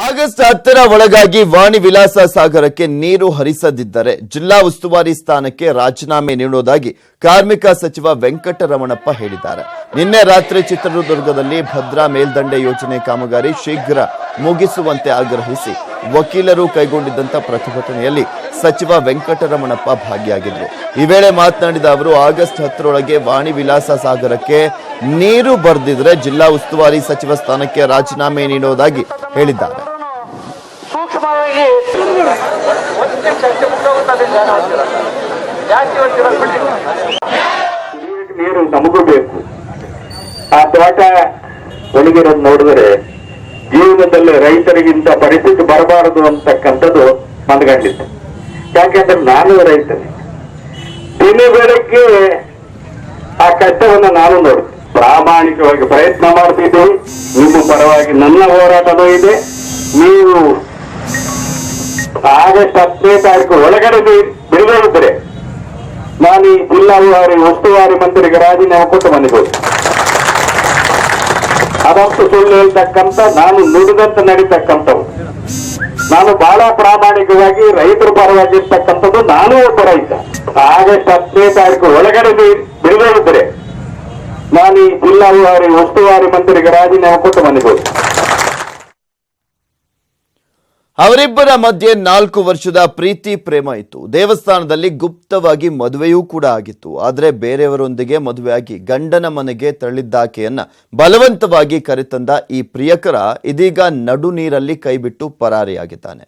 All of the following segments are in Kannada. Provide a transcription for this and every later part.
ಆಗಸ್ಟ್ 10ರ ಒಳಗಾಗಿ ವಾಣಿ ವಿಲಾಸ ಸಾಗರಕ್ಕೆ ನೀರು ಹರಿಸದಿದ್ದರೆ ಜಿಲ್ಲಾ ಉಸ್ತುವಾರಿ ಸ್ಥಾನಕ್ಕೆ ರಾಜೀನಾಮೆ ನೀಡುವುದಾಗಿ ಕಾರ್ಮಿಕ ಸಚಿವ ವೆಂಕಟರಮಣಪ್ಪ ಹೇಳಿದ್ದಾರೆ. ನಿನ್ನೆ ರಾತ್ರಿ ಚಿತ್ರದುರ್ಗದಲ್ಲಿ ಭದ್ರಾ ಮೇಲ್ದಂಡೆ ಯೋಜನೆ ಕಾಮಗಾರಿ ಶೀಘ್ರ ಮುಗಿಸುವಂತೆ ಆಗ್ರಹಿಸಿ ವಕೀಲರು ಕೈಗೊಂಡಿದ್ದಂತ ಪ್ರತಿಭಟನೆಯಲ್ಲಿ ಸಚಿವ ವೆಂಕಟರಮಣಪ್ಪ ಭಾಗಿಯಾಗಿದ್ದರು. ಈ ವೇಳೆ ಮಾತನಾಡಿದ ಅವರು ಆಗಸ್ಟ್ 10ರೊಳಗೆ ವಾಣಿ ವಿಲಾಸ ಸಾಗರಕ್ಕೆ ನೀರು ಬರೆದಿದ್ರೆ ಜಿಲ್ಲಾ ಉಸ್ತುವಾರಿ ಸಚಿವ ಸ್ಥಾನಕ್ಕೆ ರಾಜೀನಾಮೆ ನೀಡುವುದಾಗಿ ಹೇಳಿದ್ದಾರೆ. ನೀರು ನಮಗೂ ಬೇಕು. ಆ ತೋಟ ಒಣಗಿರೋದು ನೋಡಿದ್ರೆ ಜೀವನದಲ್ಲಿ ರೈತರಿಗಿಂತ ಪರಿಸ್ಥಿತಿ ಬರಬಾರದು ಅಂತಕ್ಕಂಥದ್ದು ಮನಗಂಡಿತ್ತು. ಯಾಕೆಂದ್ರೆ ನಾನು ರೈತನೇ, ದಿನ ಬೆಳಗ್ಗೆ ಆ ಕಷ್ಟವನ್ನು ನಾನು ನೋಡ್ತೀನಿ, ಪ್ರಾಮಾಣಿಕವಾಗಿ ಪ್ರಯತ್ನ ಮಾಡ್ತಿದ್ದೆ. ನಿಮ್ಮ ಪರವಾಗಿ ನನ್ನ ಹೋರಾಟನೂ ಇದೆ. ನೀವು ಆಗಸ್ಟ್ 10ನೇ ತಾರೀಕು ಒಳಗಡೆ ಬಿಡುಗಡೆ ನಾನು ಈ ಜಿಲ್ಲಾ ಉಸ್ತುವಾರಿ ಮಂತ್ರಿಗೆ ರಾಜೀನಾಮೆ ಕೊಟ್ಟು ಬಂದಿದ್ದು. ಅದಂತೂ ಸುಳ್ಳು ಹೇಳ್ತಕ್ಕಂಥ, ನಾನು ನುಡಿದಂತ ನಡೀತಕ್ಕಂಥವು. ನಾನು ಬಹಳ ಪ್ರಾಮಾಣಿಕವಾಗಿ ರೈತರ ಪರವಾಗಿರ್ತಕ್ಕಂಥದ್ದು. ನಾನು ಒಬ್ಬ ರೈತ. ಆಗಸ್ಟ್ 10ನೇ ತಾರೀಕು ಒಳಗಡೆ ಬಿಡುಗಡೆ ನಾನು ಈ ಜಿಲ್ಲಾ ಉಸ್ತುವಾರಿ ಮಂತ್ರಿಗೆ ರಾಜೀನಾಮೆ ಕೊಟ್ಟು ಬಂದಿದ್ದು. ಅವರಿಬ್ಬರ ಮಧ್ಯೆ 4 ವರ್ಷದ ಪ್ರೀತಿ ಪ್ರೇಮ ಇತ್ತು. ದೇವಸ್ಥಾನದಲ್ಲಿ ಗುಪ್ತವಾಗಿ ಮದುವೆಯೂ ಕೂಡ ಆಗಿತ್ತು. ಆದರೆ ಬೇರೆಯವರೊಂದಿಗೆ ಮದುವೆಯಾಗಿ ಗಂಡನ ಮನೆಗೆ ತಳ್ಳಿದ್ದಾಕೆಯನ್ನ ಬಲವಂತವಾಗಿ ಕರೆತಂದ ಈ ಪ್ರಿಯಕರ ಇದೀಗ ನಡು ನೀರಲ್ಲಿ ಕೈಬಿಟ್ಟು ಪರಾರಿಯಾಗಿದ್ದಾನೆ.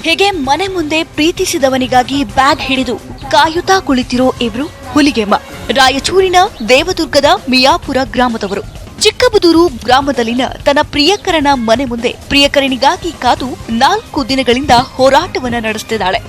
ಹೀಗೆ ಮನೆ ಮುಂದೆ ಪ್ರೀತಿಸಿದವನಿಗಾಗಿ ಬ್ಯಾಗ್ ಹಿಡಿದು ಕಾಯುತ್ತಾ ಕುಳಿತಿರೋ ಇಬ್ರು ಹುಲಿಗೆಮ್ಮ. ರಾಯಚೂರಿನ ದೇವದುರ್ಗದ ಮಿಯಾಪುರ ಗ್ರಾಮದವರು. ಚಿಕ್ಕಬುದೂರು ಗ್ರಾಮದಲ್ಲಿನ ತನ್ನ ಪ್ರಿಯಕರನ ಮನೆ ಮುಂದೆ ಪ್ರಿಯಕರನಿಗಾಗಿ ಕಾದು 4 ದಿನಗಳಿಂದ ಹೋರಾಟವನ್ನ ನಡೆಸುತ್ತಿದ್ದಾಳೆ.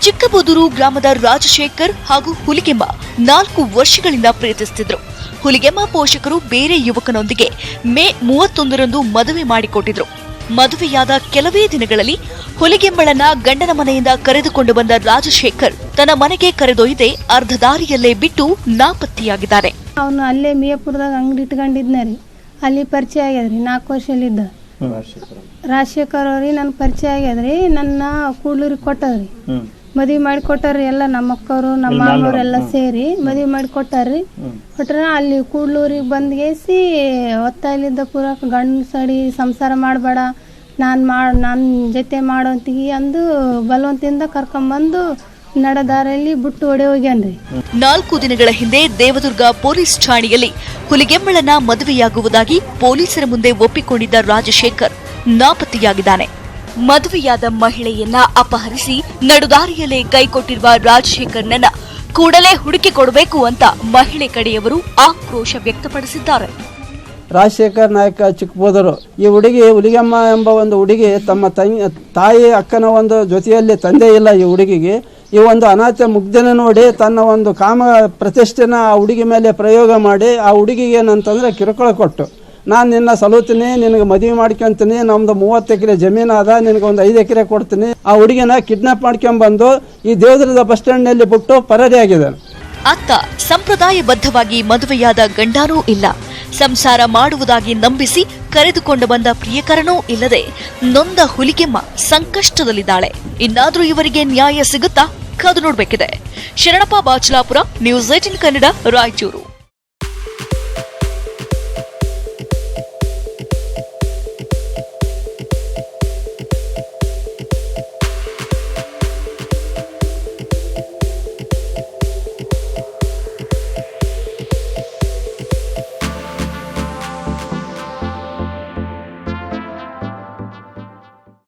ಚಿಕ್ಕಬುದೂರು ಗ್ರಾಮದ ರಾಜಶೇಖರ್ ಹಾಗೂ ಹುಲಿಗೆಮ್ಮ 4 ವರ್ಷಗಳಿಂದ ಪ್ರೀತಿಸುತ್ತಿದ್ರು. ಹುಲಿಗೆಮ್ಮ ಪೋಷಕರು ಬೇರೆ ಯುವಕನೊಂದಿಗೆ ಮೇ 31ರಂದು ಮದುವೆ ಮಾಡಿಕೊಟ್ಟಿದ್ರು. ಮದುವೆಯಾದ ಕೆಲವೇ ದಿನಗಳಲ್ಲಿ ಹುಲಿಗೆಮ್ಮಳನ್ನ ಗಂಡನ ಮನೆಯಿಂದ ಕರೆದುಕೊಂಡು ಬಂದ ರಾಜಶೇಖರ್ ತನ್ನ ಮನೆಗೆ ಕರೆದೊಯ್ದೆ ಅರ್ಧ ದಾರಿಯಲ್ಲೇ ಬಿಟ್ಟು ನಾಪತ್ತೆಯಾಗಿದ್ದಾರೆ. ಅವನು ಅಲ್ಲೇ ಮಿಯಾಪುರದಾಗ ಅಂಗಡಿ ಇಟ್ಕೊಂಡಿದ್ನ ರೀ. ಅಲ್ಲಿ ಪರಿಚಯ ಆಗ್ಯದ್ರಿ. 4 ವರ್ಷಲಿದ್ದ ರಾಜಶೇಖರ್ ಅವ್ರಿಗೆ ನನ್ ಪರಿಚಯ ಆಗ್ಯದ್ರಿ. ನನ್ನ ಕೂಡ್ಲೂರಿಗೆ ಕೊಟ್ಟದ್ರಿ. ಮದ್ವಿ ಮಾಡಿ ಕೊಟ್ಟಾರ್ರಿ. ಎಲ್ಲ ನಮ್ಮ ಅಕ್ಕವರು ನಮ್ಮ ಮಾಮವ್ರೆಲ್ಲ ಸೇರಿ ಮದ್ವಿ ಮಾಡಿ ಕೊಟ್ಟಾರ್ರಿ. ಕೊಟ್ರ ಅಲ್ಲಿ ಕೂಡ್ಲೂರಿಗೆ ಬಂದ್ಗೇಸಿ ಒತ್ತಾಯಲಿದ್ದ ಪೂರ ಗಂಡ ಸಡಿ ಸಂಸಾರ ಮಾಡಬೇಡ, ನನ್ನ ಜೊತೆ ಮಾಡೋಂತಿಗಿ ಅಂದು ಬಲವಂತಿಂದ ಕರ್ಕೊಂಬಂದು ನಡೆದಾರಲ್ಲಿ ಬಿಟ್ಟು ಹೊಡೆ ಹೋಗ್ಯಾನ್ರಿ. 4 ದಿನಗಳ ಹಿಂದೆ ದೇವದುರ್ಗ ಪೊಲೀಸ್ ಠಾಣೆಯಲ್ಲಿ ಹುಲಿಗೆಮ್ಮಳನ್ನ ಮದುವೆಯಾಗುವುದಾಗಿ ಪೊಲೀಸರ ಮುಂದೆ ಒಪ್ಪಿಕೊಂಡಿದ್ದ ರಾಜಶೇಖರ್ ನಾಪತ್ತೆಯಾಗಿದ್ದಾನೆ. ಮದುವೆಯಾದ ಮಹಿಳೆಯನ್ನ ಅಪಹರಿಸಿ ನಡುದಾರಿಯಲ್ಲೇ ಕೈಕೊಟ್ಟಿರುವ ರಾಜಶೇಖರ್ನನ್ನ ಕೂಡಲೇ ಹುಡುಕಿ ಕೊಡಬೇಕು ಅಂತ ಮಹಿಳೆ ಕಡೆಯವರು ಆಕ್ರೋಶ ವ್ಯಕ್ತಪಡಿಸಿದ್ದಾರೆ. ರಾಜಶೇಖರ್ ನಾಯಕ ಚಿಕ್ಕಬೋದರು ಈ ಹುಡುಗಿ ಹುಲಿಗೆಮ್ಮ ಎಂಬ ಒಂದು ಹುಡುಗಿ ತಮ್ಮ ತಾಯಿ ಅಕ್ಕನ ಒಂದು ಜೊತೆಯಲ್ಲಿ ತಂದೆ ಇಲ್ಲ ಈ ಹುಡುಗಿಗೆ. ಈ ಒಂದು ಅನಾಥ ಮುಗ್ಧನ ನೋಡಿ ತನ್ನ ಒಂದು ಕಾಮ ಪ್ರತಿಷ್ಠೆನ ಆ ಹುಡುಗಿ ಮೇಲೆ ಪ್ರಯೋಗ ಮಾಡಿ ಆ ಹುಡುಗಿಗೆ ಏನಂತಂದ್ರೆ ಕಿರುಕುಳ ಕೊಟ್ಟು, ನಾನು ನಿನ್ನ ಸಲುತ್ತೀನಿ, ನಿನಗೆ ಮದುವೆ ಮಾಡ್ಕೊಂತೀನಿ, ನಮ್ದು 30 ಎಕರೆ ಜಮೀನು ಅದ, ನಿನಗೆ ಒಂದು 5 ಎಕರೆ ಕೊಡ್ತೀನಿ. ಆ ಹುಡುಗಿನ ಕಿಡ್ನಾಪ್ ಮಾಡ್ಕೊಂಡ್ಬಂದು ಈ ದೇವದುರ್ಗದ ಬಸ್ ಸ್ಟ್ಯಾಂಡ್ನಲ್ಲಿ ಬಿಟ್ಟು ಪರಾರಿಯಾಗಿದ್ದಾನೆ. ಅತ್ತ ಸಂಪ್ರದಾಯಬದ್ಧವಾಗಿ ಮದುವೆಯಾದ ಗಂಡನೂ ಇಲ್ಲ, ಸಂಸಾರ ಮಾಡುವುದಾಗಿ ನಂಬಿಸಿ ಕರೆದುಕೊಂಡು ಬಂದ ಪ್ರಿಯಕರನೂ ಇಲ್ಲದೆ ನೊಂದ ಹುಲಿಗೆಮ್ಮ ಸಂಕಷ್ಟದಲ್ಲಿದ್ದಾಳೆ. ಇನ್ನಾದ್ರೂ ಇವರಿಗೆ ನ್ಯಾಯ ಸಿಗುತ್ತಾ? ಕಾದು ನೋಡ್ಬೇಕಿದೆ. ಶರಣಪ್ಪ ಬಾಚಲಾಪುರ, ನ್ಯೂಸ್ 18 ಕನ್ನಡ, ರಾಯಚೂರು.